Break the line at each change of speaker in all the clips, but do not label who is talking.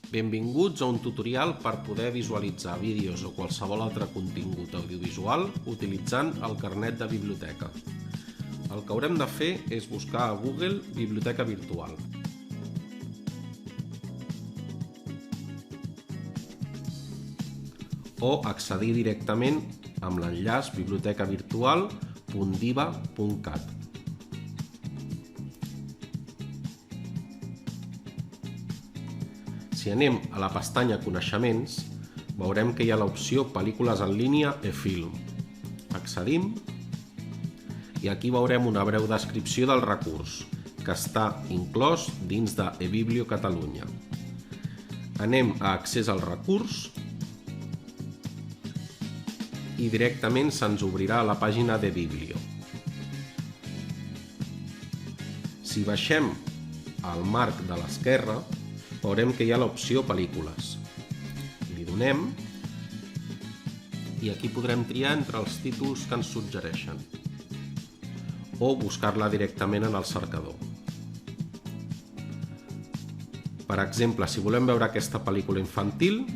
Benvinguts a un tutorial per poder visualitzar vídeos o qualsevol altre contingut audiovisual utilitzant el carnet de biblioteca. El que haurem de fer és buscar a Google Biblioteca Virtual. O accedir directament amb l'enllaç bibliotecavirtual.diva.cat. Si anem a la pestanya Coneixements, veurem que hi ha l'opció Pel·lícules en línia e-film. Accedim i aquí veurem una breu descripció del recurs, que està inclòs dins de eBiblio Catalunya. Anem a Accés al recurs i directament se'ns obrirà la pàgina d'eBiblio. Si baixem al marc de l'esquerra, veurem que hi ha l'opció Pel·lícules. Li donem i aquí podrem triar entre els títols que ens suggereixen o buscar-la directament en el cercador. Per exemple, si volem veure aquesta pel·lícula infantil,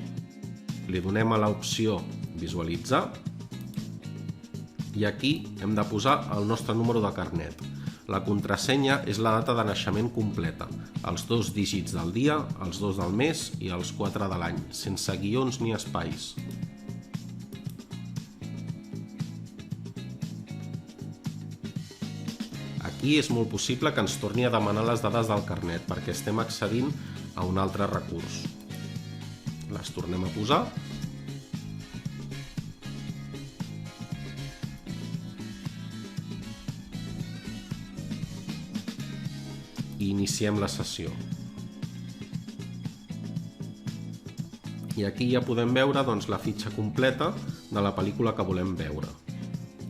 li donem a l'opció Visualitzar i aquí hem de posar el nostre número de carnet. La contrasenya és la data de naixement completa, els 2 dígits del dia, els 2 del mes i els 4 de l'any, sense guions ni espais. Aquí és molt possible que ens torni a demanar les dades del carnet perquè estem accedint a un altre recurs. Les tornem a posar. I iniciem la sessió. I aquí ja podem veure la fitxa completa de la pel·lícula que volem veure.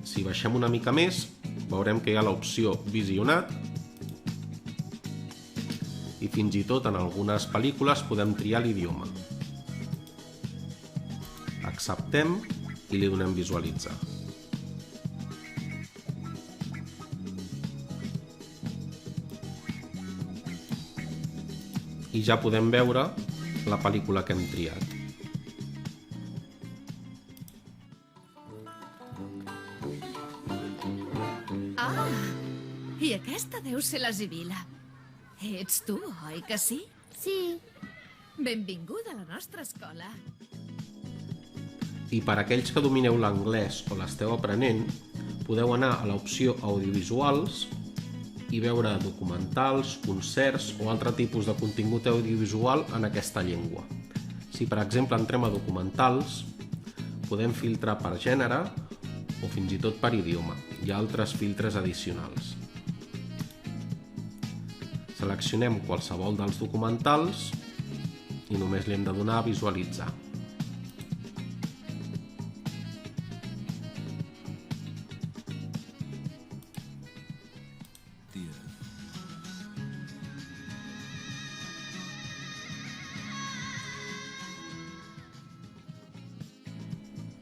Si baixem una mica més, veurem que hi ha l'opció Visionat i fins i tot en algunes pel·lícules podem triar l'idioma. Acceptem i li donem Visualitzar. I ja podem veure la pel·lícula que hem triat.
Ah, i aquesta deu ser la Sibila. Ets tu, oi que sí?
Sí.
Benvinguda a la nostra escola.
I per aquells que domineu l'anglès o l'esteu aprenent, podeu anar a l'opció Audiovisuals i veure documentals, concerts o altre tipus de contingut audiovisual en aquesta llengua. Si, per exemple, entrem a documentals, podem filtrar per gènere o fins i tot per idioma. Hi ha altres filtres addicionals. Seleccionem qualsevol dels documentals i només li hem de donar a Visualitzar.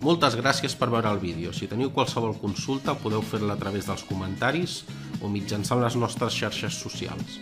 Moltes gràcies per veure el vídeo. Si teniu qualsevol consulta podeu fer-la a través dels comentaris o mitjançant les nostres xarxes socials.